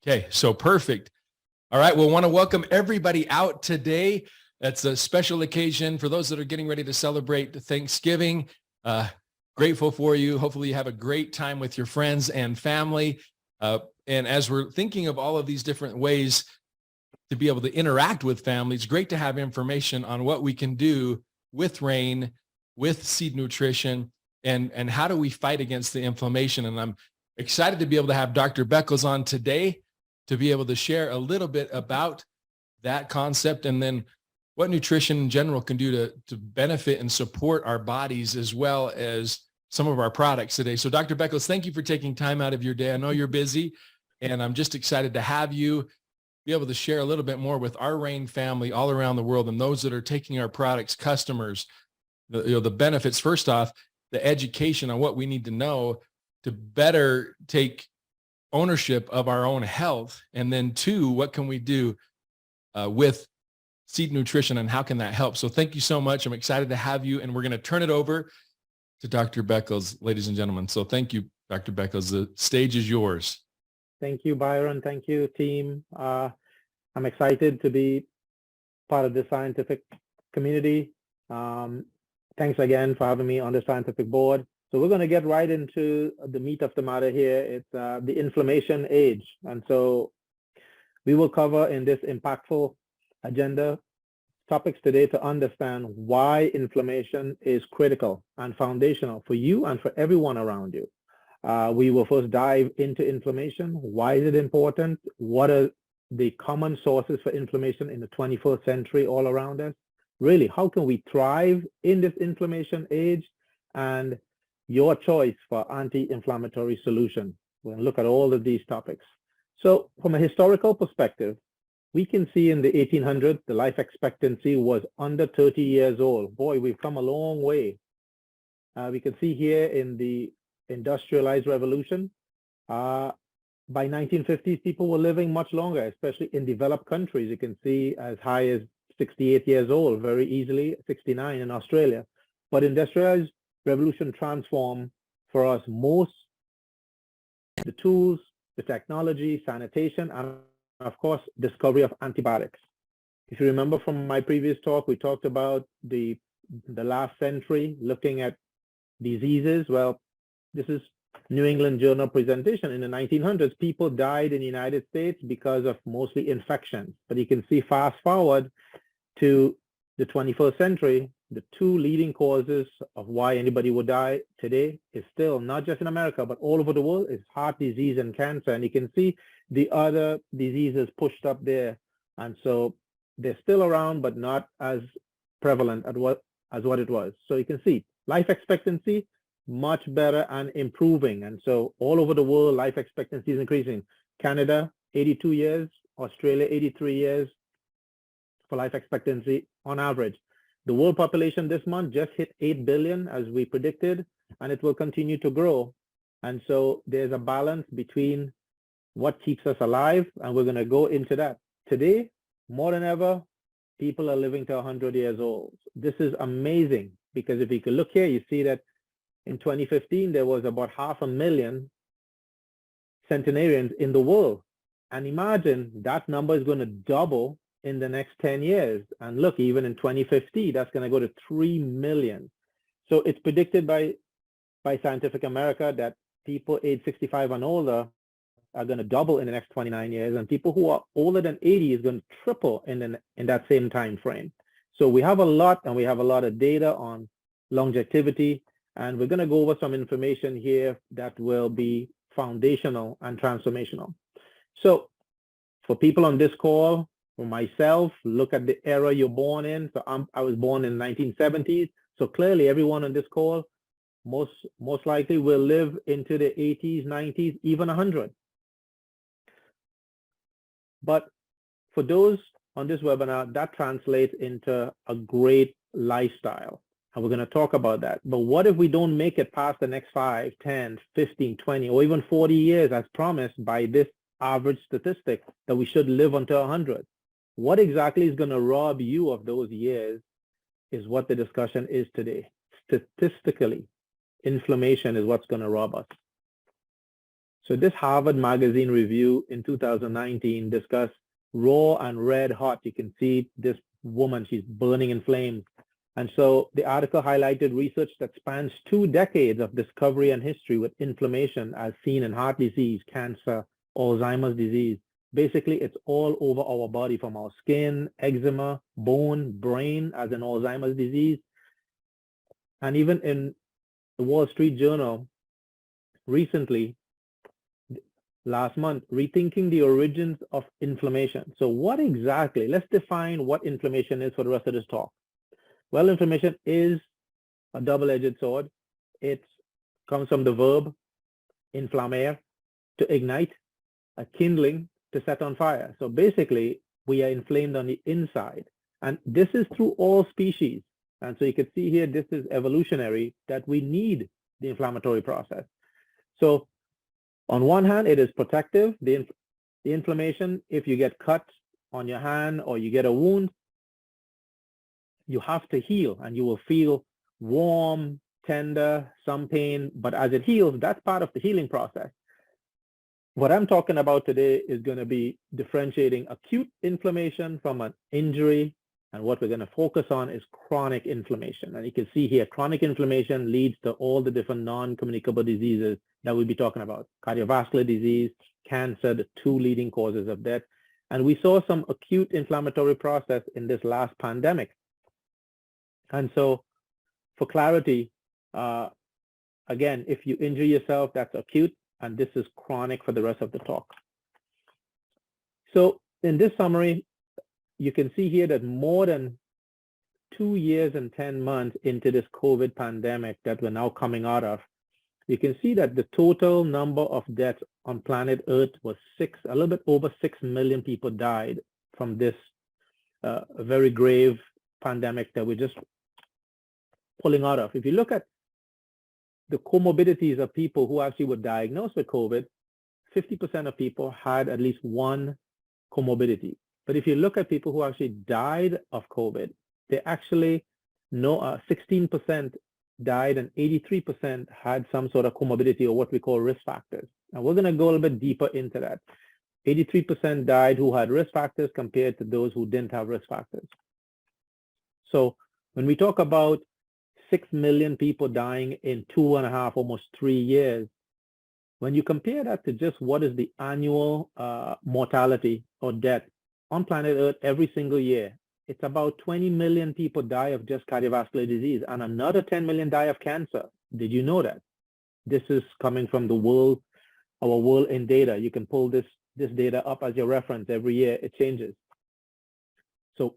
Okay, so perfect. All right, we'll want to welcome everybody out today. That's a special occasion for those that are getting ready to celebrate Thanksgiving. Grateful for you. Hopefully you have a great time with your friends and family. And as we're thinking of all of these different ways to be able to interact with family, it's great to have information on what we can do with rain, with seed nutrition, and how do we fight against the inflammation. And I'm excited to be able to have Dr. Beckles on today to be able to share a little bit about that concept and then what nutrition in general can do to benefit and support our bodies as well as some of our products today. So Dr. Beckles, thank you for taking time out of your day. I know you're busy, and I'm just excited to have you be able to share a little bit more with our RAIN family all around the world and those that are taking our products, customers, the benefits. First off, the education on what we need to know to better take ownership of our own health. And then two, what can we do with seed nutrition and how can that help? So thank you so much. I'm excited to have you, and we're going to turn it over to Dr. Beckles, ladies and gentlemen. So thank you, Dr. Beckles. The stage is yours. Thank you, Byron. Thank you, team. I'm excited to be part of the scientific community. Thanks again for having me on the scientific board. So we're going to get right into the meat of the matter here. It's the inflammation age. And so we will cover in this impactful agenda topics today to understand why inflammation is critical and foundational for you and for everyone around you. We will first dive into inflammation. Why is it important? What are the common sources for inflammation in the 21st century all around us? Really, how can we thrive in this inflammation age? And your choice for anti-inflammatory solution. We're going to look at all of these topics. So from a historical perspective, we can see in the 1800s, the life expectancy was under 30 years old. Boy, we've come a long way. We can see here in the industrialized revolution, by 1950s, people were living much longer, especially in developed countries. You can see as high as 68 years old, very easily, 69 in Australia. But industrialized revolution transformed for us most the tools, the technology, sanitation, and of course, discovery of antibiotics. If you remember from my previous talk, we talked about the last century looking at diseases. Well, this is New England Journal presentation. In the 1900s, people died in the United States because of mostly infections. But you can see fast forward to the 21st century, the two leading causes of why anybody would die today is still, not just in America, but all over the world, is heart disease and cancer. And you can see the other diseases pushed up there. And so they're still around, but not as prevalent as what it was. So you can see life expectancy, much better and improving. And so all over the world, life expectancy is increasing. Canada, 82 years, Australia, 83 years for life expectancy on average. The world population this month just hit 8 billion as we predicted, and it will continue to grow. And so there's a balance between what keeps us alive, and we're going to go into that. Today, more than ever, people are living to 100 years old. This is amazing because if you could look here, you see that in 2015, there was about 500,000 centenarians in the world. And imagine that number is going to double in the next 10 years. And look, even in 2050, that's going to go to 3 million. So it's predicted by Scientific America that people age 65 and older are going to double in the next 29 years, and people who are older than 80 is going to triple in that same time frame. So we have a lot, and we have a lot of data on longevity, and we're going to go over some information here that will be foundational and transformational. So for people on this call, for myself, look at the era you're born in. So I was born in the 1970s. So clearly everyone on this call most likely will live into the 80s, 90s, even 100. But for those on this webinar, that translates into a great lifestyle. And we're going to talk about that. But what if we don't make it past the next 5, 10, 15, 20, or even 40 years as promised by this average statistic that we should live until 100? What exactly is going to rob you of those years is what the discussion is today. Statistically, inflammation is what's going to rob us. So this Harvard Magazine review in 2019 discussed raw and red hot. You can see this woman, she's burning in flames. And so the article highlighted research that spans 2 decades of discovery and history with inflammation as seen in heart disease, cancer, Alzheimer's disease. Basically, it's all over our body, from our skin, eczema, bone, brain, as in Alzheimer's disease. And even in the Wall Street Journal recently, last month, rethinking the origins of inflammation. So what exactly, let's define what inflammation is for the rest of this talk. Well, inflammation is a double-edged sword. It comes from the verb inflammer, to ignite, a kindling, to set on fire. So basically, we are inflamed on the inside. And this is through all species. And so you can see here, this is evolutionary, that we need the inflammatory process. So on one hand, it is protective. The inflammation, if you get cut on your hand or you get a wound, you have to heal and you will feel warm, tender, some pain, but as it heals, that's part of the healing process. What I'm talking about today is going to be differentiating acute inflammation from an injury, and what we're going to focus on is chronic inflammation. And you can see here, chronic inflammation leads to all the different non-communicable diseases that we'll be talking about. Cardiovascular disease, cancer, the 2 leading causes of death. And we saw some acute inflammatory process in this last pandemic. And so for clarity, again, if you injure yourself, that's acute, and this is chronic for the rest of the talk. So in this summary, you can see here that more than 2 years and 10 months into this COVID pandemic that we're now coming out of, you can see that the total number of deaths on planet Earth was a little bit over 6 million people died from this very grave pandemic that we're just pulling out of. If you look at the comorbidities of people who actually were diagnosed with COVID, 50% of people had at least one comorbidity. But if you look at people who actually died of COVID, they actually 16% died and 83% had some sort of comorbidity or what we call risk factors. And we're going to go a little bit deeper into that. 83% died who had risk factors compared to those who didn't have risk factors. So when we talk about 6 million people dying in 2.5, almost 3 years, when you compare that to just what is the annual mortality or death on planet Earth every single year, it's about 20 million people die of just cardiovascular disease and another 10 million die of cancer. Did you know that? This is coming from the world, our world in data. You can pull this data up as your reference every year. It changes. So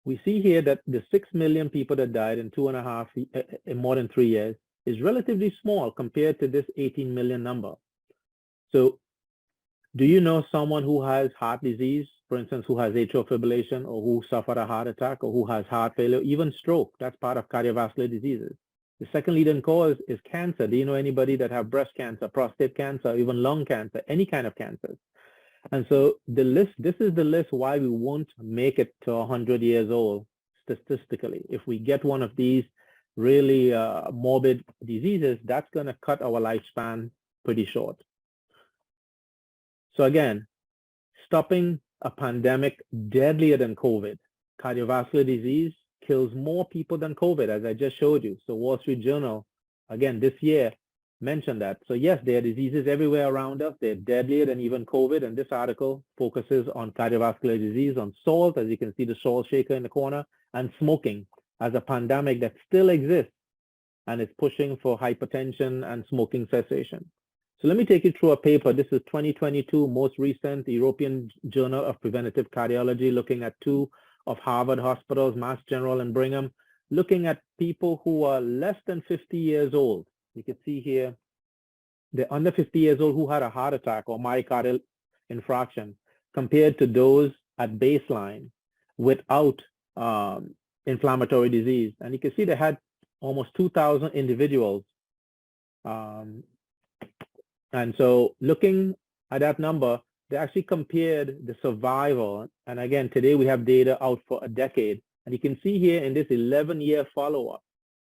we see here that the 6 million people that died in 2.5, in more than 3 years, is relatively small compared to this 18 million number. So do you know someone who has heart disease, for instance, who has atrial fibrillation or who suffered a heart attack or who has heart failure, even stroke? That's part of cardiovascular diseases. The second leading cause is cancer. Do you know anybody that have breast cancer, prostate cancer, even lung cancer, any kind of cancer? And so the list, this is the list why we won't make it to 100 years old statistically. If we get one of these really morbid diseases, that's going to cut our lifespan pretty short. So again, stopping a pandemic deadlier than COVID. Cardiovascular disease kills more people than COVID, as I just showed you. So Wall Street Journal, again, this year mentioned that. So yes, there are diseases everywhere around us. They're deadlier than even COVID. And this article focuses on cardiovascular disease, on salt, as you can see the salt shaker in the corner, and smoking as a pandemic that still exists and is pushing for hypertension and smoking cessation. So let me take you through a paper. This is 2022, most recent, the European Journal of Preventive Cardiology, looking at 2 of Harvard hospitals, Mass General and Brigham, looking at people who are less than 50 years old. You can see here, they're under 50 years old who had a heart attack or myocardial infarction compared to those at baseline without inflammatory disease. And you can see they had almost 2,000 individuals. And so looking at that number, they actually compared the survival. And again, today we have data out for a decade. And you can see here in this 11-year follow-up,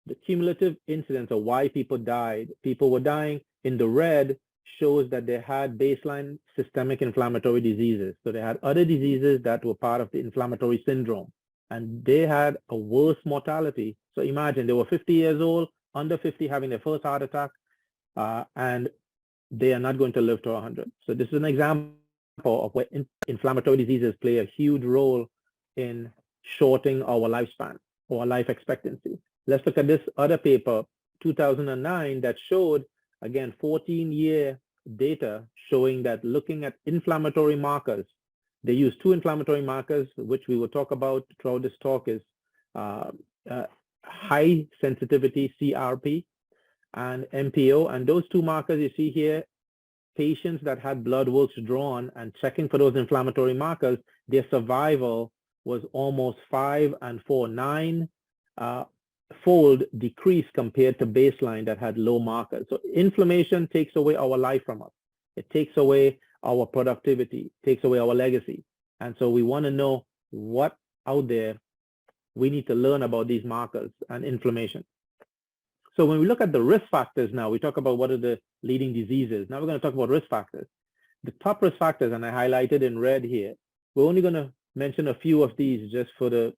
the cumulative incidence of why people died. People were dying in the red shows that they had baseline systemic inflammatory diseases. So they had other diseases that were part of the inflammatory syndrome, and they had a worse mortality. So imagine they were 50 years old, under 50, having their first heart attack, and they are not going to live to 100. So this is an example of where inflammatory diseases play a huge role in shortening our lifespan or life expectancy. Let's look at this other paper, 2009, that showed, again, 14-year data showing that looking at inflammatory markers, they use 2 inflammatory markers, which we will talk about throughout this talk, is high sensitivity CRP and MPO. And those 2 markers you see here, patients that had blood works drawn and checking for those inflammatory markers, their survival was almost 5 and 4, 9 fold decrease compared to baseline that had low markers. So inflammation takes away our life from us. It takes away our productivity, takes away our legacy. And so we want to know what out there we need to learn about these markers and inflammation. So when we look at the risk factors now, we talk about what are the leading diseases. Now we're going to talk about risk factors. The top risk factors, and I highlighted in red here, we're only going to mention a few of these just for the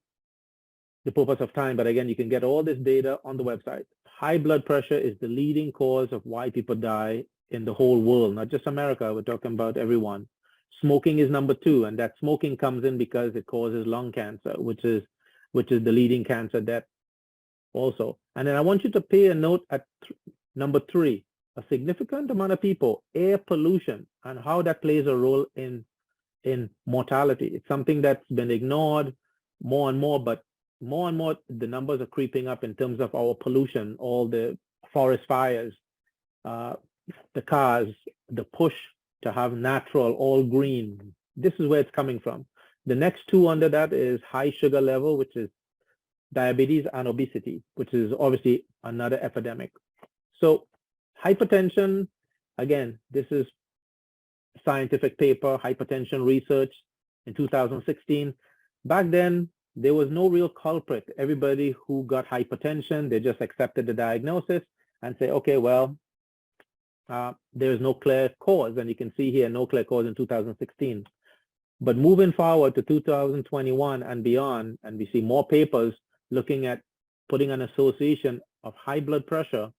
purpose of time. But again, you can get all this data on the website. High blood pressure is the leading cause of why people die in the whole world, not just America. We're talking about everyone. Smoking is number 2, and that smoking comes in because it causes lung cancer, which is the leading cancer death also. And then I want you to pay a note at number 3, a significant amount of people, air pollution, and how that plays a role in mortality. It's something that's been ignored more and more, but more and more the numbers are creeping up in terms of our pollution, all the forest fires, the cars, the push to have natural, all green. This is where it's coming from. The next 2 under that is high sugar level, which is diabetes, and obesity, which is obviously another epidemic. So hypertension, again, this is scientific paper, hypertension research in 2016. Back then, there was no real culprit. Everybody who got hypertension, they just accepted the diagnosis and say, okay, well, there's no clear cause. And you can see here, no clear cause in 2016. But moving forward to 2021 and beyond, and we see more papers looking at putting an association of high blood pressure.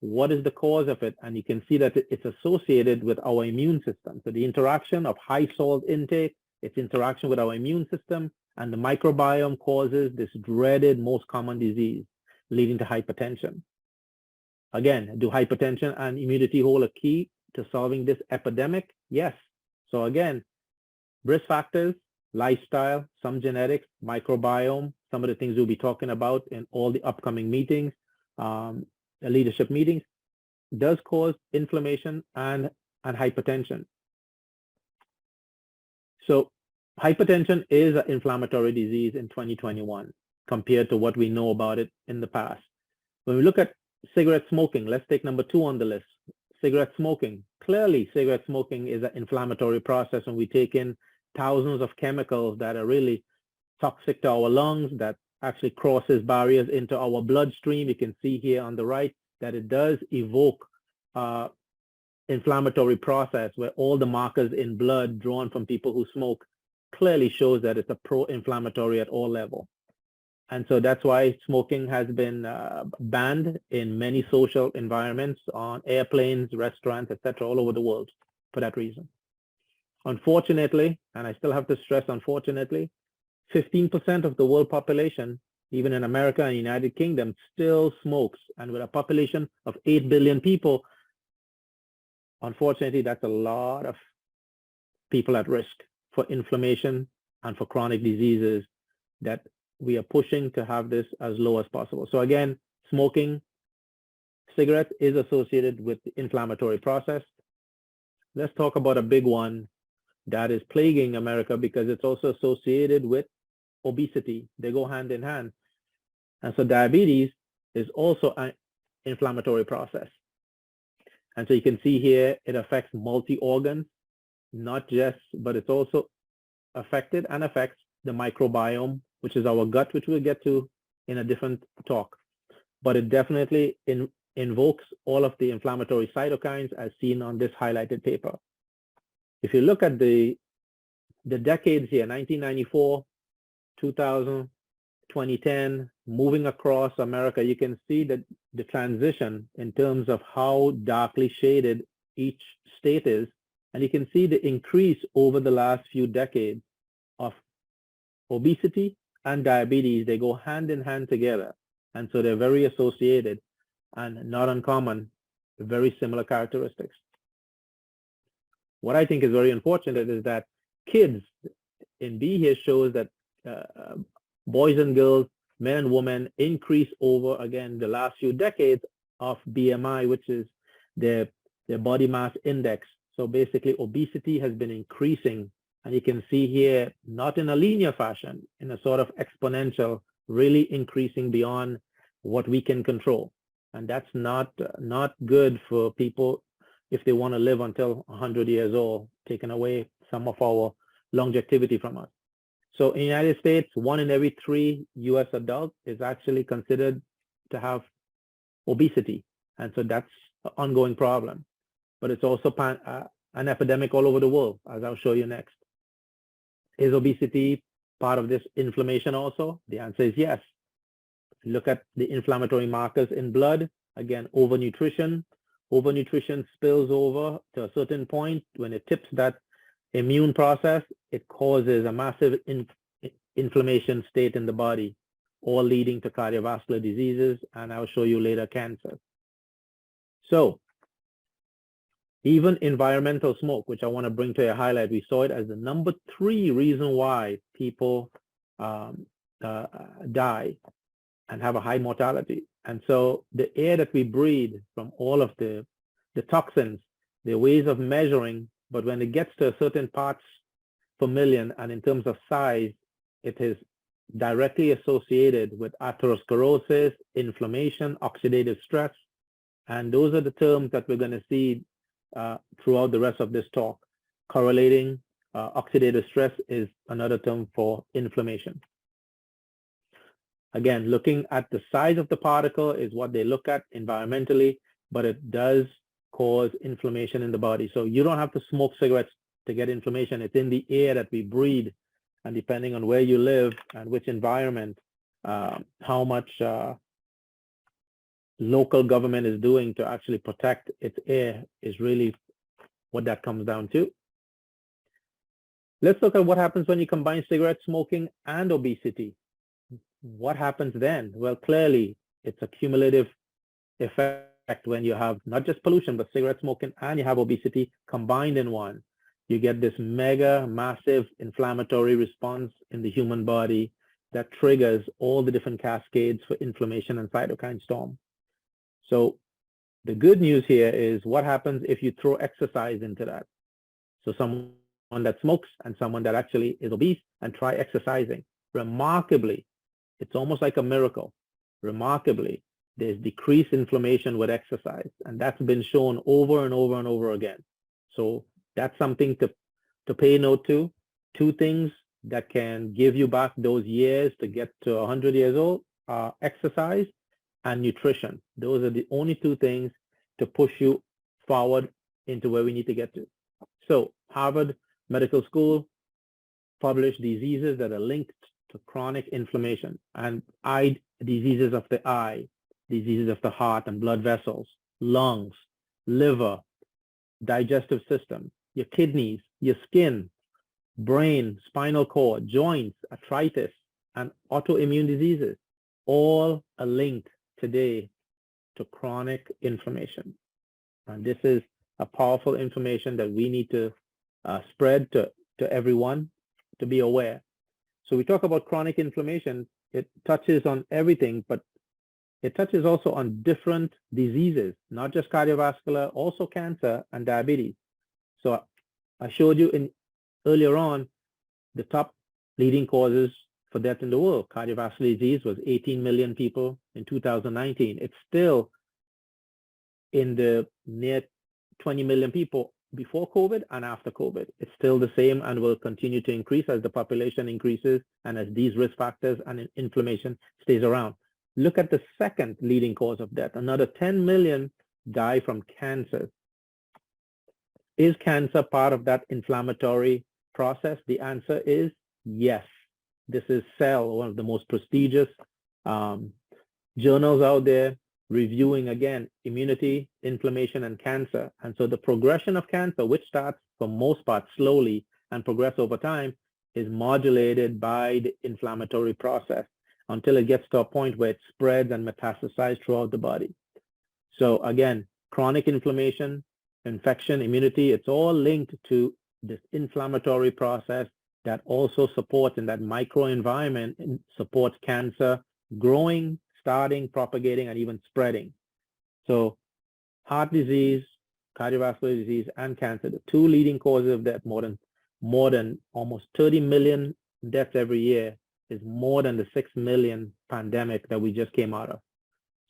What is the cause of it? And you can see that it's associated with our immune system. So the interaction of high salt intake, its interaction with our immune system, and the microbiome causes this dreaded most common disease leading to hypertension. Again, do hypertension and immunity hold a key to solving this epidemic? Yes. So again, risk factors, lifestyle, some genetics, microbiome, some of the things we'll be talking about in all the upcoming meetings, leadership meetings, does cause inflammation and hypertension. So hypertension is an inflammatory disease in 2021 compared to what we know about it in the past. When we look at cigarette smoking, let's take number 2 on the list. Cigarette smoking. Clearly, cigarette smoking is an inflammatory process, and we take in thousands of chemicals that are really toxic to our lungs, that actually crosses barriers into our bloodstream. You can see here on the right that it does evoke inflammatory process where all the markers in blood drawn from people who smoke clearly shows that it's a pro-inflammatory at all levels. And so that's why smoking has been banned in many social environments, on airplanes, restaurants, etc., all over the world for that reason. Unfortunately, and I still have to stress unfortunately, 15% of the world population, even in America and United Kingdom, still smokes. And with a population of 8 billion people, unfortunately, that's a lot of people at risk for inflammation and for chronic diseases that we are pushing to have this as low as possible. So again, smoking cigarettes is associated with the inflammatory process. Let's talk about a big one that is plaguing America because it's also associated with obesity. They go hand in hand. And so diabetes is also an inflammatory process. And so you can see here, it affects multi-organs, not just, but it's also affected and affects the microbiome, which is our gut, which we'll get to in a different talk. But it definitely invokes all of the inflammatory cytokines as seen on this highlighted paper. If you look at the decades here, 1994, 2000, 2010, moving across America, you can see that the transition in terms of how darkly shaded each state is, and you can see the increase over the last few decades of obesity and diabetes. They go hand in hand together, and so they're very associated and not uncommon, very similar characteristics. What I think is very unfortunate is that kids in B here shows that boys and girls, men and women increase over, again, the last few decades of BMI, which is their body mass index. So basically, obesity has been increasing. And you can see here, not in a linear fashion, in a sort of exponential, really increasing beyond what we can control. And that's not good for people if they want to live until 100 years old, taking away some of our longevity from us. So in the United States, 1 in every 3 US adults is actually considered to have obesity. And so that's an ongoing problem. But it's also an epidemic all over the world, as I'll show you next. Is obesity part of this inflammation also? The answer is yes. Look at the inflammatory markers in blood. Again, overnutrition. Overnutrition spills over to a certain point. When it tips that immune process, it causes a massive inflammation state in the body, all leading to cardiovascular diseases, and I'll show you later cancer. So even environmental smoke, which I want to bring to a highlight, we saw it as the number 3 reason why people die and have a high mortality. And so the air that we breathe from all of the toxins, the ways of measuring, but when it gets to a certain parts per million, and in terms of size, it is directly associated with atherosclerosis, inflammation, oxidative stress. And those are the terms that we're going to see throughout the rest of this talk. Correlating oxidative stress is another term for inflammation. Again, looking at the size of the particle is what they look at environmentally, but it does cause inflammation in the body. So you don't have to smoke cigarettes to get inflammation. It's in the air that we breathe. And depending on where you live and which environment, how much local government is doing to actually protect its air is really what that comes down to. Let's look at what happens when you combine cigarette smoking and obesity. What happens then? Well, clearly, it's a cumulative effect when you have not just pollution, but cigarette smoking and you have obesity combined in one. You get this mega, massive inflammatory response in the human body that triggers all the different cascades for inflammation and cytokine storm. So the good news here is what happens if you throw exercise into that. So someone that smokes and someone that actually is obese and try exercising. Remarkably, it's almost like a miracle. Remarkably, there's decreased inflammation with exercise, and that's been shown over and over and over again. So that's something to pay note to. 2 things that can give you back those years to get to 100 years old are exercise and nutrition. Those are the only 2 things to push you forward into where we need to get to. So Harvard Medical School published diseases that are linked to chronic inflammation and eye diseases of the eye, diseases of the heart and blood vessels, lungs, liver, digestive system, your kidneys, your skin, brain, spinal cord, joints, arthritis, and autoimmune diseases, all are linked today to chronic inflammation. And this is a powerful information that we need to spread to everyone to be aware. So we talk about chronic inflammation, it touches on everything, but it touches also on different diseases, not just cardiovascular, also cancer and diabetes. So I showed you earlier on the top leading causes for death in the world. Cardiovascular disease was 18 million people in 2019. It's still in the near 20 million people before COVID and after COVID. It's still the same and will continue to increase as the population increases and as these risk factors and inflammation stays around. Look at the second leading cause of death. Another 10 million die from cancer. Is cancer part of that inflammatory process? The answer is yes. This is Cell, one of the most prestigious journals out there, reviewing, again, immunity, inflammation, and cancer. And so the progression of cancer, which starts for most part slowly and progress over time, is modulated by the inflammatory process until it gets to a point where it spreads and metastasizes throughout the body. So again, chronic inflammation, infection, immunity, it's all linked to this inflammatory process that also supports in that microenvironment and supports cancer growing, starting, propagating, and even spreading. So heart disease, cardiovascular disease, and cancer, the two leading causes of death, more than almost 30 million deaths every year, is more than the 6 million pandemic that we just came out of.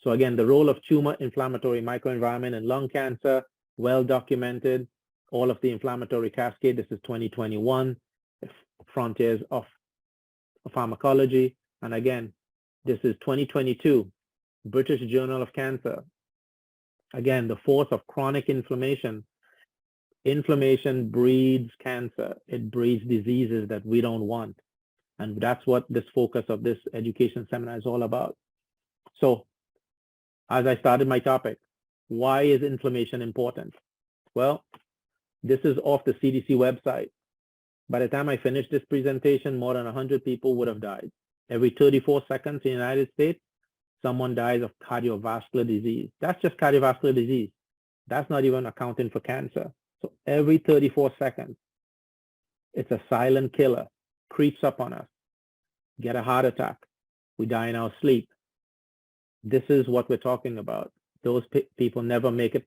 So again, the role of tumor inflammatory microenvironment in lung cancer, well documented, all of the inflammatory cascade. This is 2021, Frontiers of Pharmacology. And again, this is 2022, British Journal of Cancer. Again, the force of chronic inflammation. Inflammation breeds cancer. It breeds diseases that we don't want. And that's what this focus of this education seminar is all about. So as I started my topic, why is inflammation important? Well, this is off the CDC website. By the time I finished this presentation, more than 100 people would have died. Every 34 seconds in the United States, someone dies of cardiovascular disease. That's just cardiovascular disease. That's not even accounting for cancer. So every 34 seconds, it's a silent killer, creeps up on us, get a heart attack, we die in our sleep. This is what we're talking about. Those people never make it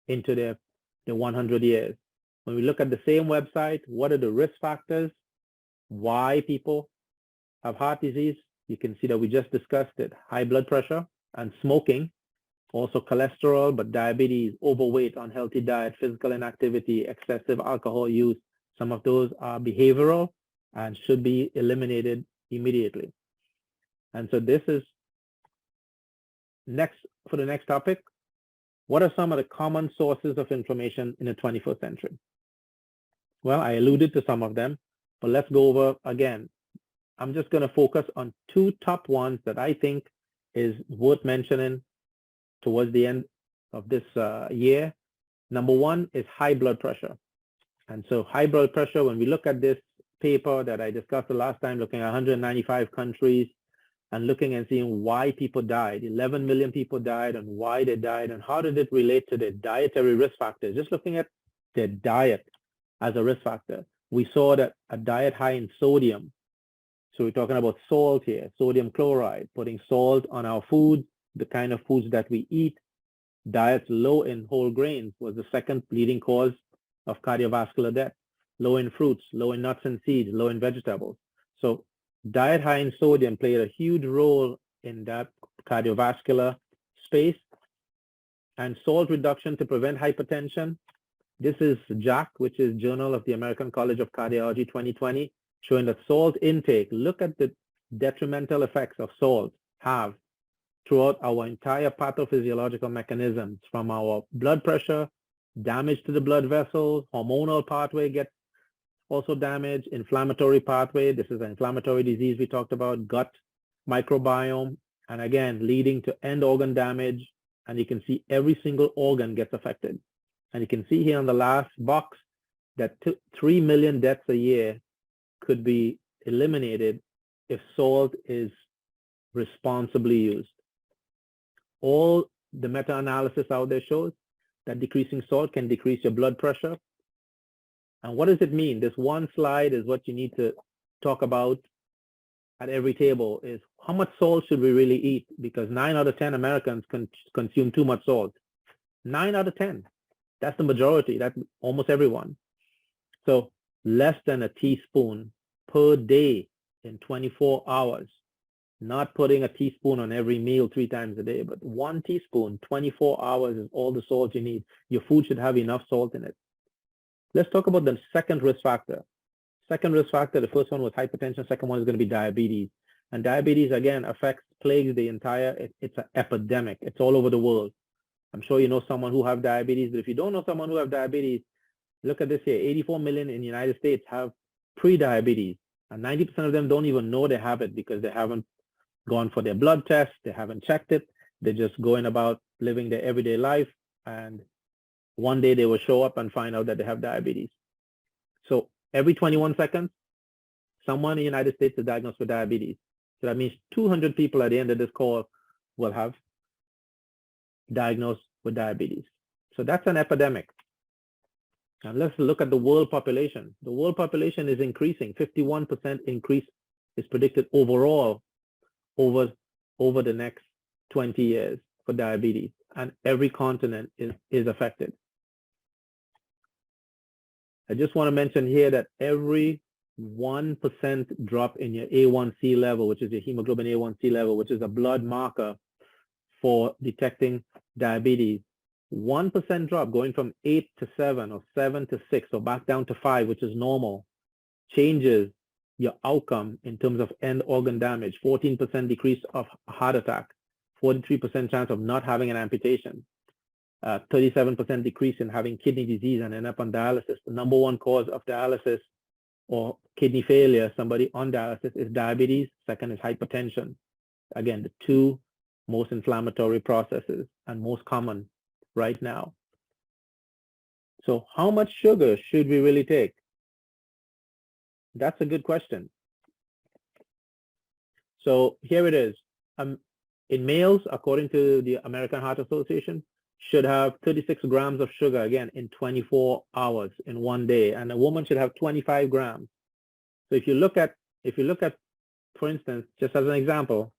into their 100 years. When we look at the same website, what are the risk factors? Why people have heart disease? You can see that we just discussed it. High blood pressure and smoking, also cholesterol, but diabetes, overweight, unhealthy diet, physical inactivity, excessive alcohol use. Some of those are behavioral and should be eliminated immediately. And so this is next for the next topic. What are some of the common sources of inflammation in the 21st century? Well, I alluded to some of them, but let's go over again. I'm just going to focus on two top ones that I think is worth mentioning towards the end of this year. Number one is high blood pressure. And so high blood pressure, when we look at this paper that I discussed the last time, looking at 195 countries and looking and seeing why people died, 11 million people died, and why they died, and how did it relate to their dietary risk factors. Just looking at their diet as a risk factor, we saw that a diet high in sodium, so we're talking about salt here, sodium chloride, putting salt on our food, the kind of foods that we eat. Diets low in whole grains was the second leading cause of cardiovascular death. Low in fruits, low in nuts and seeds, low in vegetables. So diet high in sodium played a huge role in that cardiovascular space. And salt reduction to prevent hypertension. This is JACC, which is Journal of the American College of Cardiology 2020, showing that salt intake, look at the detrimental effects of salt have throughout our entire pathophysiological mechanisms, from our blood pressure, damage to the blood vessels, hormonal pathway gets also damaged, inflammatory pathway. This is an inflammatory disease we talked about, gut microbiome, and again, leading to end organ damage. And you can see every single organ gets affected. And you can see here on the last box that 3 million deaths a year could be eliminated if salt is responsibly used. All the meta-analysis out there shows that decreasing salt can decrease your blood pressure. And what does it mean? This one slide is what you need to talk about at every table, is how much salt should we really eat? Because 9 out of 10 Americans consume too much salt. 9 out of 10. That's the majority. That's almost everyone. So less than a teaspoon per day in 24 hours. Not putting a teaspoon on every meal 3 times a day, but 1 teaspoon, 24 hours is all the salt you need. Your food should have enough salt in it. Let's talk about the second risk factor. Second risk factor, the first one was hypertension, second one is going to be diabetes. And diabetes, again, plagues the entire, it's an epidemic. It's all over the world. I'm sure you know someone who have diabetes, but if you don't know someone who have diabetes, look at this here. 84 million in the United States have pre-diabetes, and 90% of them don't even know they have it because they haven't gone for their blood test, they haven't checked it, they're just going about living their everyday life, and one day they will show up and find out that they have diabetes. So every 21 seconds, someone in the United States is diagnosed with diabetes. So that means 200 people at the end of this call will have diagnosed with diabetes. So that's an epidemic. And let's look at the world population. The world population is increasing. 51% increase is predicted overall over the next 20 years for diabetes. And every continent is affected. I just want to mention here that every 1% drop in your A1C level, which is your hemoglobin A1C level, which is a blood marker for detecting diabetes, 1% drop going from 8 to 7 or 7 to 6 or back down to 5, which is normal, changes your outcome in terms of end organ damage. 14% decrease of heart attack, 43% chance of not having an amputation, 37% decrease in having kidney disease and end up on dialysis. The number one cause of dialysis or kidney failure, somebody on dialysis, is diabetes. Second is hypertension. Again, the two most inflammatory processes and most common right now. So how much sugar should we really take? That's a good question. So here it is. In males, according to the American Heart Association, should have 36 grams of sugar, again, in 24 hours in one day. And a woman should have 25 grams. So if you look at, for instance, just as an example,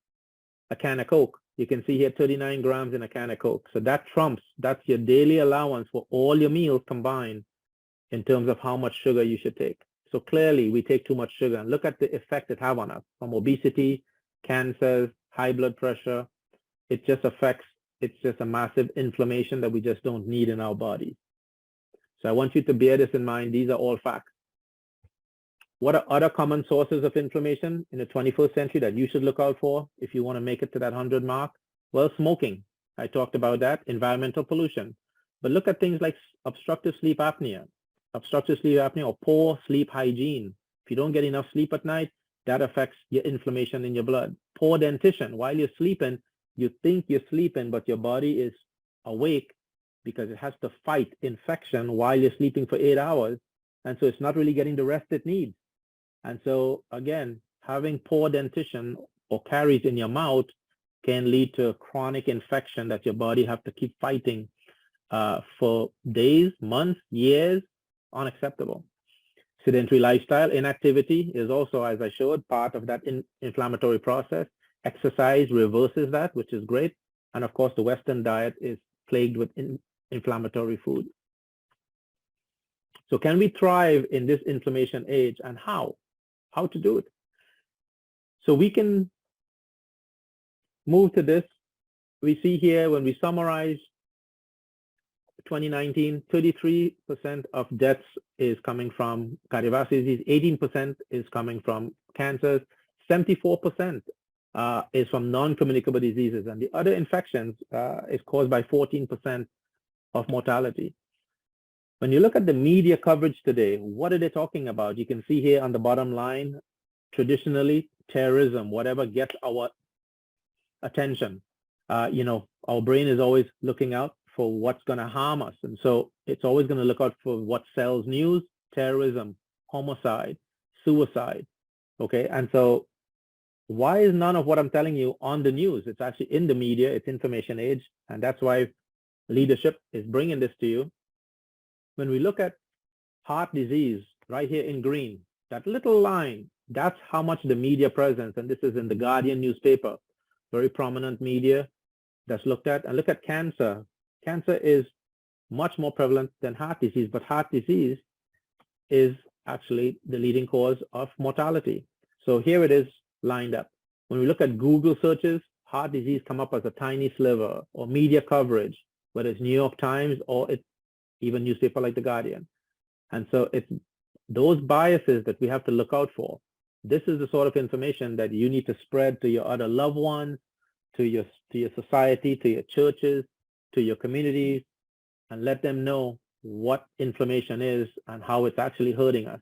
a can of Coke, you can see here 39 grams in a can of Coke. So that trumps, that's your daily allowance for all your meals combined in terms of how much sugar you should take. So clearly we take too much sugar, and look at the effect it have on us, from obesity, cancers, high blood pressure. It just affects, it's just a massive inflammation that we just don't need in our bodies. So I want you to bear this in mind. These are all facts. What are other common sources of inflammation in the 21st century that you should look out for if you want to make it to that 100 mark? Well, smoking. I talked about that. Environmental pollution. But look at things like obstructive sleep apnea. Obstructive sleep apnea or poor sleep hygiene. If you don't get enough sleep at night, that affects your inflammation in your blood. Poor dentition. While you're sleeping, you think you're sleeping, but your body is awake because it has to fight infection while you're sleeping for 8 hours. And so it's not really getting the rest it needs. And so again, having poor dentition or caries in your mouth can lead to chronic infection that your body have to keep fighting for days, months, years. Unacceptable. Sedentary lifestyle, inactivity is also, as I showed, part of that inflammatory process. Exercise reverses that, which is great. And of course, the Western diet is plagued with inflammatory food. So can we thrive in this inflammation age, and how? How to do it? So we can move to this. We see here when we summarize 2019, 33% of deaths is coming from cardiovascular disease, 18% is coming from cancers, 74% is from non-communicable diseases, and the other infections is caused by 14% of mortality. When you look at the media coverage today, what are they talking about? You can see here on the bottom line, traditionally, terrorism, whatever gets our attention. You know, our brain is always looking out for what's going to harm us. And so it's always going to look out for what sells news, terrorism, homicide, suicide. Okay. And so why is none of what I'm telling you on the news? It's actually in the media, it's information age. And that's why leadership is bringing this to you. When we look at heart disease right here in green, that little line, that's how much the media presence, and this is in the Guardian newspaper, very prominent media that's looked at. And look at cancer. Cancer is much more prevalent than heart disease, but heart disease is actually the leading cause of mortality. So here it is lined up. When we look at Google searches, heart disease come up as a tiny sliver, or media coverage, whether it's New York Times or it's even newspaper like the Guardian. And so it's those biases that we have to look out for. This is the sort of information that you need to spread to your other loved ones, to your society, to your churches, to your communities, and let them know what inflammation is and how it's actually hurting us.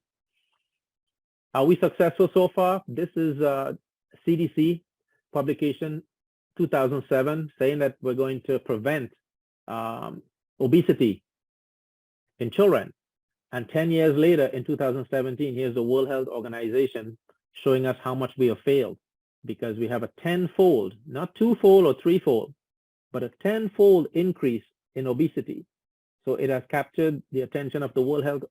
Are we successful so far? This is CDC publication 2007 saying that we're going to prevent obesity in children. And 10 years later, in 2017, here's the World Health Organization showing us how much we have failed, because we have a 10-fold, not 2-fold or 3-fold, but a 10-fold increase in obesity. So it has captured the attention of the World Health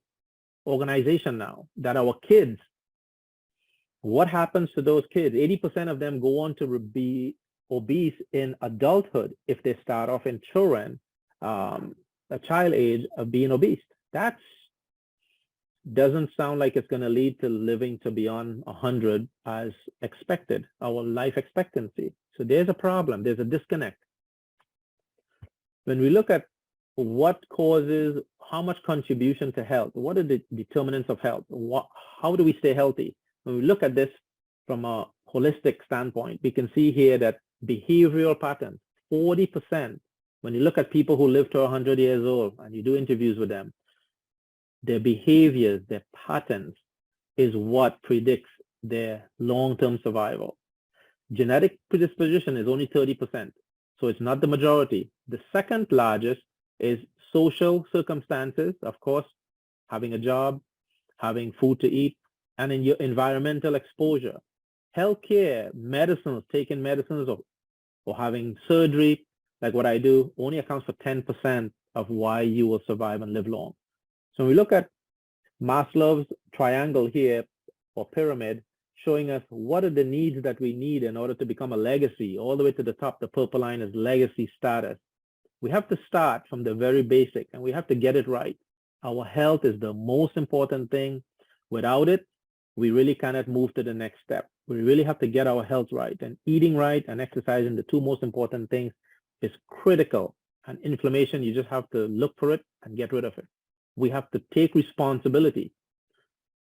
Organization now, that our kids, what happens to those kids? 80% of them go on to be obese in adulthood if they start off in children, a child age of being obese. That doesn't sound like it's going to lead to living to beyond 100 as expected, our life expectancy. So there's a problem, there's a disconnect. When we look at what causes, how much contribution to health, what are the determinants of health, how do we stay healthy? When we look at this from a holistic standpoint, we can see here that behavioral patterns, 40%, when you look at people who live to 100 years old and you do interviews with them, their behaviors, their patterns is what predicts their long-term survival. Genetic predisposition is only 30%, so it's not the majority. The second largest is social circumstances, of course, having a job, having food to eat, and in your environmental exposure. Healthcare, medicines, taking medicines or having surgery, like what I do, only accounts for 10% of why you will survive and live long. So when we look at Maslow's triangle here, or pyramid, showing us what are the needs that we need in order to become a legacy. All the way to the top, the purple line is legacy status. We have to start from the very basic, and we have to get it right. Our health is the most important thing. Without it, we really cannot move to the next step. We really have to get our health right, and eating right and exercising, the two most important things, is critical. And inflammation, you just have to look for it and get rid of it. We have to take responsibility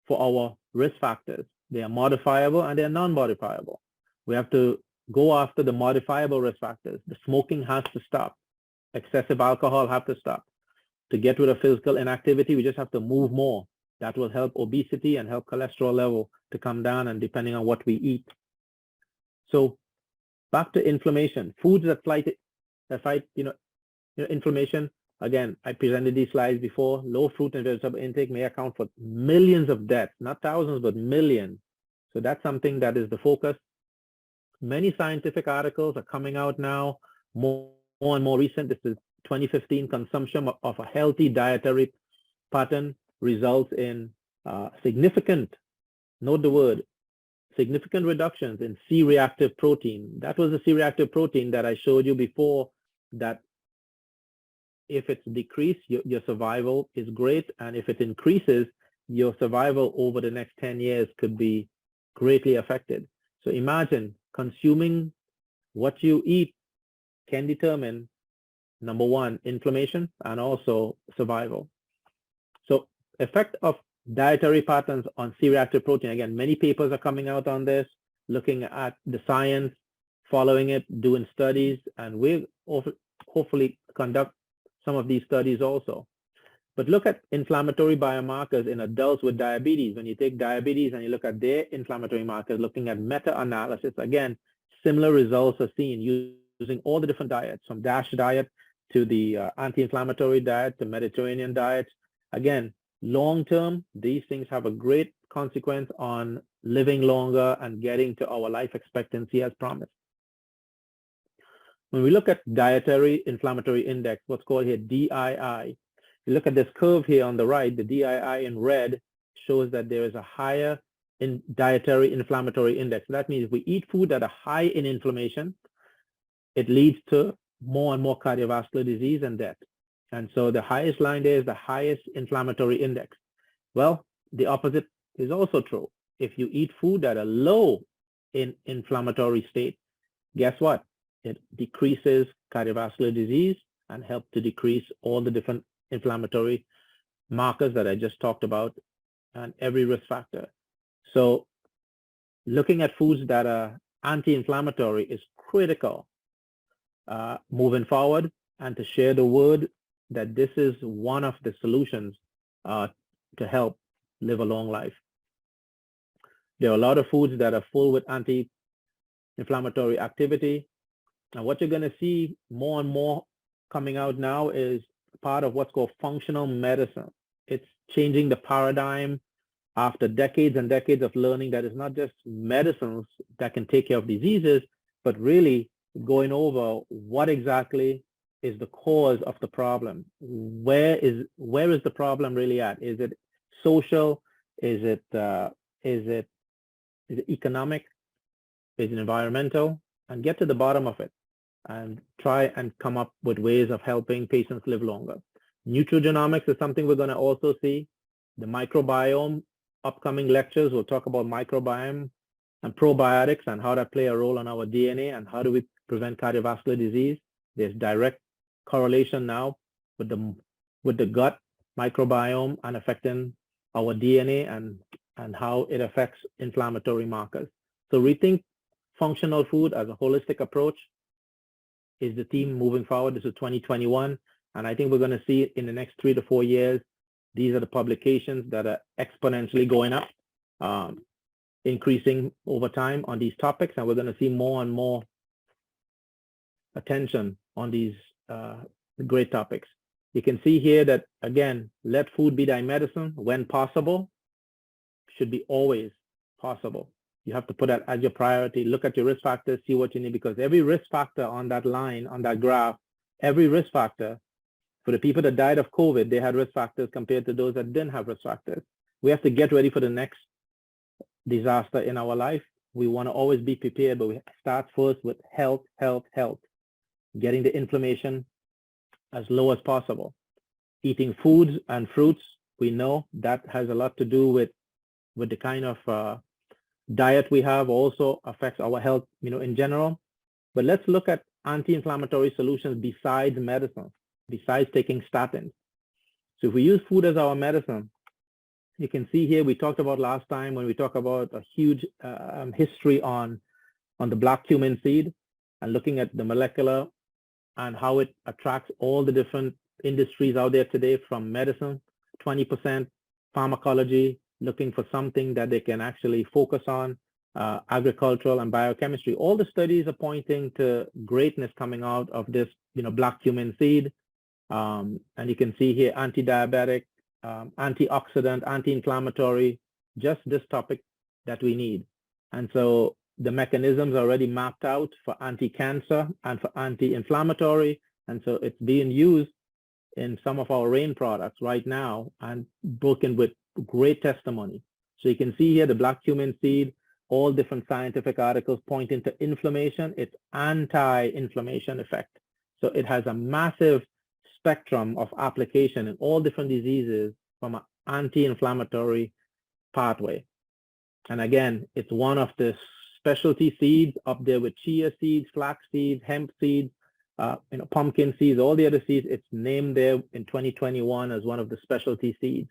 for our risk factors. They are modifiable and they are non-modifiable. We have to go after the modifiable risk factors. The smoking has to stop. Excessive alcohol have to stop. To get rid of physical inactivity, we just have to move more. That will help obesity and help cholesterol level to come down, and depending on what we eat. So back to inflammation. Foods that fight inflammation. Again, I presented these slides before. Low fruit and vegetable intake may account for millions of deaths, not thousands, but millions. So that's something that is the focus. Many scientific articles are coming out now, more and more recent. This is 2015. Consumption of a healthy dietary pattern results in significant, note the word, significant reductions in C-reactive protein. That was the C-reactive protein that I showed you before, that if it's decreased, your survival is great. And if it increases, your survival over the next 10 years could be greatly affected. So imagine consuming what you eat can determine, number one, inflammation and also survival. So effect of dietary patterns on C-reactive protein. Again, many papers are coming out on this, looking at the science, following it, doing studies, and we'll hopefully conduct some of these studies also. But look at inflammatory biomarkers in adults with diabetes. When you take diabetes and you look at their inflammatory markers, looking at meta-analysis, again, similar results are seen using all the different diets, from DASH diet to the anti-inflammatory diet to Mediterranean diets. Again, long-term, these things have a great consequence on living longer and getting to our life expectancy as promised. When we look at dietary inflammatory index, what's called here DII, you look at this curve here on the right, the DII in red shows that there is a higher in dietary inflammatory index. That means if we eat food that are high in inflammation, it leads to more and more cardiovascular disease and death. And so the highest line there is the highest inflammatory index. Well, the opposite is also true. If you eat food that are low in inflammatory state, guess what? It decreases cardiovascular disease and helps to decrease all the different inflammatory markers that I just talked about and every risk factor. So looking at foods that are anti-inflammatory is critical moving forward, and to share the word that this is one of the solutions to help live a long life. There are a lot of foods that are full with anti-inflammatory activity. And what you're going to see more and more coming out now is part of what's called functional medicine. It's changing the paradigm after decades and decades of learning that it's not just medicines that can take care of diseases, but really going over what exactly is the cause of the problem. Where is the problem really at? Is it social? Is it economic? Is it environmental? And get to the bottom of it and try and come up with ways of helping patients live longer. Nutrigenomics is something we're going to also see. The microbiome, upcoming lectures will talk about microbiome and probiotics and how that play a role on our DNA and how do we prevent cardiovascular disease. There's direct correlation now with the gut microbiome and affecting our DNA and how it affects inflammatory markers. So rethink functional food as a holistic approach is the theme moving forward. This is 2021, and I think we're going to see in the next 3 to 4 years, these are the publications that are exponentially going up, increasing over time on these topics, and we're going to see more and more attention on these great topics. You can see here that, again, let food be thy medicine when possible, should be always possible. You have to put that as your priority. Look at your risk factors, see what you need, because every risk factor on that line, on that graph, every risk factor, for the people that died of COVID, they had risk factors compared to those that didn't have risk factors. We have to get ready for the next disaster in our life. We want to always be prepared, but we start first with health, health, health. Getting the inflammation as low as possible. Eating foods and fruits, we know that has a lot to do with the kind of diet we have, also affects our health, in general. But let's look at anti-inflammatory solutions besides medicine, besides taking statins. So if we use food as our medicine, you can see here, we talked about last time when we talk about a huge history on the black cumin seed and looking at the molecular and how it attracts all the different industries out there today, from medicine, 20%, pharmacology, looking for something that they can actually focus on, agricultural and biochemistry. All the studies are pointing to greatness coming out of this, black cumin seed. And you can see here, anti-diabetic, antioxidant, anti-inflammatory, just this topic that we need. And so the mechanisms are already mapped out for anti-cancer and for anti-inflammatory. And so it's being used in some of our rain products right now and broken with great testimony. So you can see here the black cumin seed, all different scientific articles pointing to inflammation. It's anti-inflammation effect. So it has a massive spectrum of application in all different diseases from an anti-inflammatory pathway. And again, it's one of the specialty seeds up there with chia seeds, flax seeds, hemp seeds, pumpkin seeds, all the other seeds. It's named there in 2021 as one of the specialty seeds.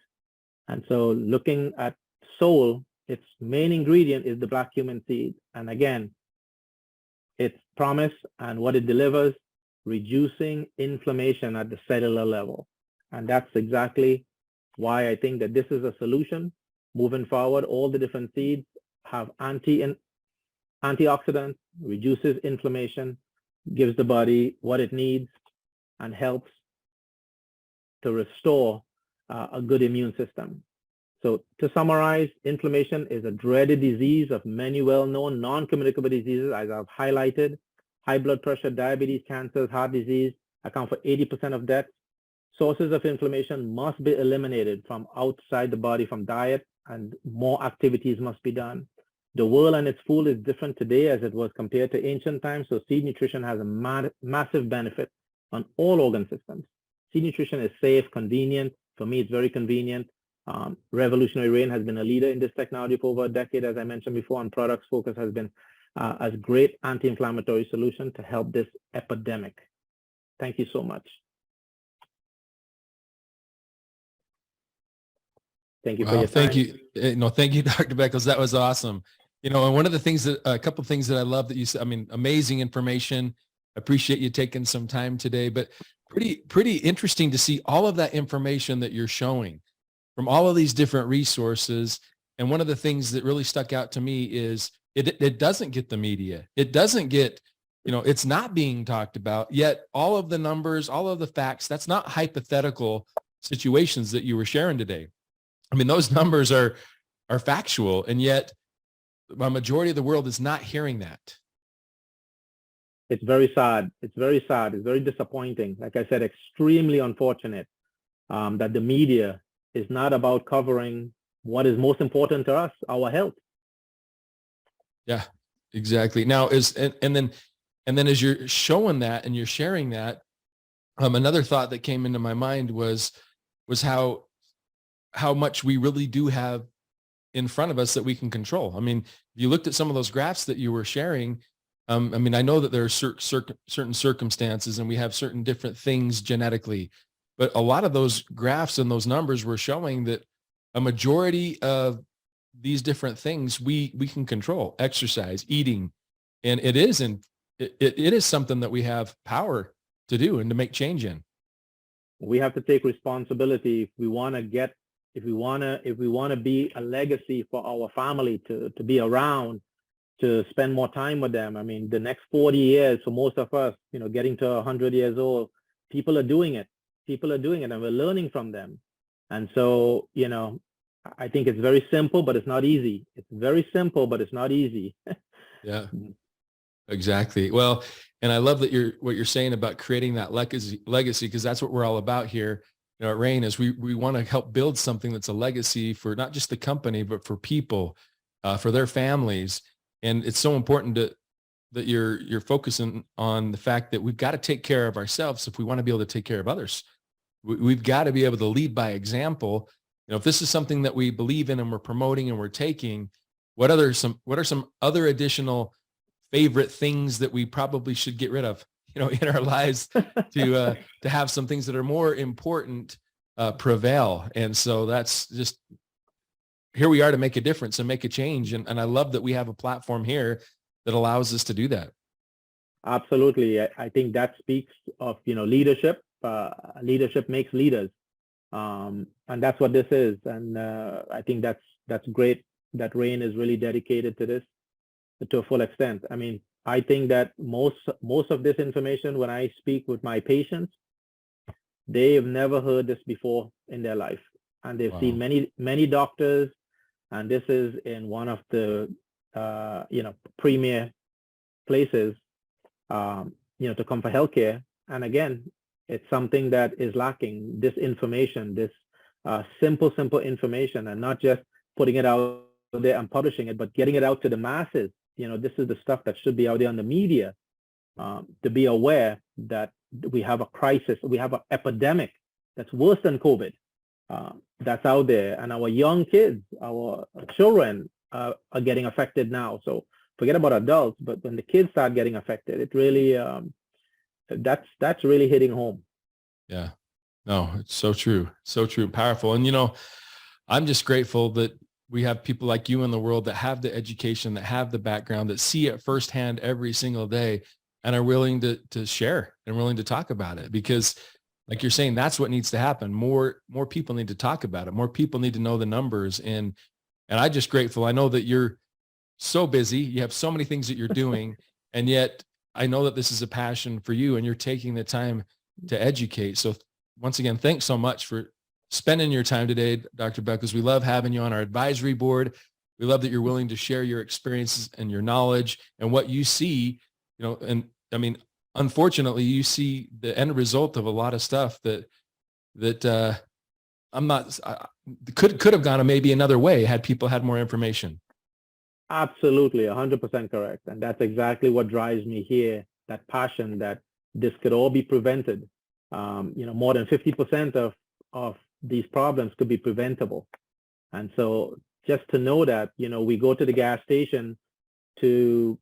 And so looking at Soul, its main ingredient is the black cumin seed. And again, its promise and what it delivers, reducing inflammation at the cellular level. And that's exactly why I think that this is a solution. Moving forward, all the different seeds have antioxidants, reduces inflammation, gives the body what it needs, and helps to restore a good immune system. So to summarize, inflammation is a dreaded disease of many well-known non-communicable diseases, as I've highlighted. High blood pressure, diabetes, cancers, heart disease account for 80% of deaths. Sources of inflammation must be eliminated from outside the body, from diet, and more activities must be done. The world and its food is different today as it was compared to ancient times, so seed nutrition has a massive benefit on all organ systems. Seed nutrition is safe, convenient. For me, it's very convenient. Revolutionary Rain has been a leader in this technology for over a decade, as I mentioned before, and products focus has been as a great anti-inflammatory solution to help this epidemic. Thank you so much. Thank you for your time. Thank you. No, thank you, Dr. Beckles. That was awesome. You know, and one of the things that, a couple of things that I love that you said, I mean, amazing information. Appreciate you taking some time today, but pretty interesting to see all of that information that you're showing from all of these different resources. And one of the things that really stuck out to me is it doesn't get the media. It doesn't get, you know, it's not being talked about yet. All of the numbers, all of the facts, that's not hypothetical situations that you were sharing today. I mean, those numbers are factual, and yet a majority of the world is not hearing that. It's very sad. It's very sad. It's very disappointing. Like I said, extremely unfortunate that the media is not about covering what is most important to us, our health. Yeah, exactly. Now and then as you're showing that and you're sharing that, another thought that came into my mind was how much we really do have in front of us that we can control. I mean, if you looked at some of those graphs that you were sharing, I mean, I know that there are certain circumstances and we have certain different things genetically, but a lot of those graphs and those numbers were showing that a majority of these different things we can control: exercise, eating, and it is something that we have power to do and to make change in. We have to take responsibility if we want to be a legacy for our family to be around, to spend more time with them. I mean, the next 40 years for most of us, you know, getting to 100 years old, people are doing it. People are doing it, and we're learning from them. And so, you know, I think it's very simple, but it's not easy. It's very simple, but it's not easy. Yeah, exactly. Well, and I love that what you're saying about creating that legacy, because that's what we're all about here. You know, at Rain is we want to help build something that's a legacy for not just the company, but for people, for their families. And it's so important that you're focusing on the fact that we've got to take care of ourselves if we want to be able to take care of others. We've got to be able to lead by example. You know, if this is something that we believe in and we're promoting and we're taking, what are some other additional favorite things that we probably should get rid of, you know, in our lives to have some things that are more important prevail. And so that's just, here we are to make a difference and make a change. And I love that we have a platform here that allows us to do that. Absolutely. I think that speaks of, you know, leadership. Leadership makes leaders. And that's what this is. And I think that's great that Rain is really dedicated to this to a full extent. I mean, I think that most of this information, when I speak with my patients, they have never heard this before in their life, and they've seen many doctors, and this is in one of the you know, premier places, you know, to come for healthcare. And again, it's something that is lacking, this information, this simple information, and not just putting it out there and publishing it, but getting it out to the masses. You know, this is the stuff that should be out there on the media, to be aware that we have a crisis, we have an epidemic that's worse than COVID, that's out there, and our young kids, our children are getting affected now. So forget about adults, but when the kids start getting affected, it really, that's really hitting home. Yeah, no, it's so true, powerful. And, you know, I'm just grateful that we have people like you in the world that have the education, that have the background, that see it firsthand every single day and are willing to share and willing to talk about it. Because like you're saying, that's what needs to happen. More people need to talk about it. More people need to know the numbers. And I'm just grateful. I know that you're so busy. You have so many things that you're doing. And yet I know that this is a passion for you and you're taking the time to educate. So once again, thanks so much for spending your time today, Dr. Beckles. We love having you on our advisory board. We love that you're willing to share your experiences and your knowledge and what you see, you know, and I mean, unfortunately, you see the end result of a lot of stuff that could have gone maybe another way had people had more information. Absolutely, 100% correct. And that's exactly what drives me here, that passion that this could all be prevented. You know, more than 50% of these problems could be preventable. And so just to know that, you know, we go to the gas station to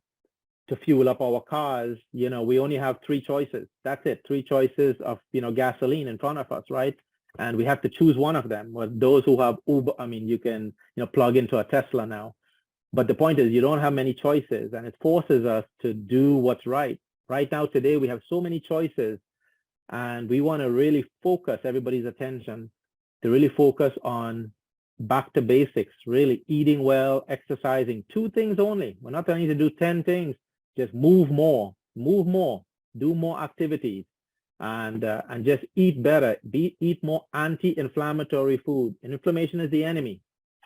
fuel up our cars, you know, we only have 3 choices. That's it, 3 choices of, you know, gasoline in front of us, right? And we have to choose one of them. Well, those who have Uber, I mean, you can, you know, plug into a Tesla now. But the point is, you don't have many choices, and it forces us to do what's right. Right now, today, we have so many choices, and we want to really focus everybody's attention to really focus on back to basics, really eating well, exercising, 2 things only. We're not telling you to do 10 things. Just move more, do more activities, and just eat better. Eat more anti-inflammatory food. Inflammation is the enemy.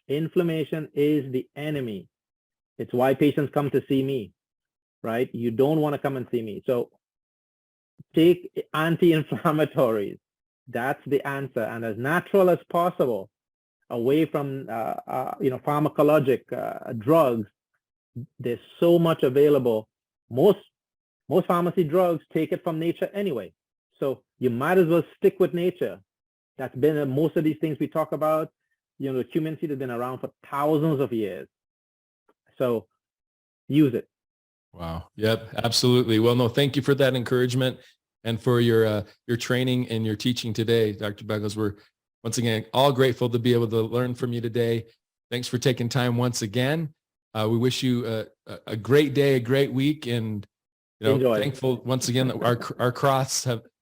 Inflammation is the enemy. It's why patients come to see me, right? You don't want to come and see me. So take anti-inflammatories. That's the answer. And as natural as possible, away from pharmacologic drugs. There's so much available. Most pharmacy drugs take it from nature anyway. So you might as well stick with nature. That's been most of these things we talk about. The cumin seed has been around for thousands of years. So use it. Wow. Yep. Absolutely. Well, no, thank you for that encouragement and for your training and your teaching today, Dr. Beckles. We're once again all grateful to be able to learn from you today. Thanks for taking time once again. We wish you a great day, a great week, and thankful once again that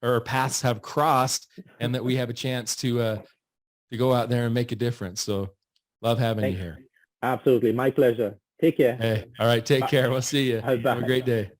our paths have crossed, and that we have a chance to go out there and make a difference. So, love having you here. Absolutely, my pleasure. Take care. Hey, all right, take care. We'll see you. Bye. Have a great day.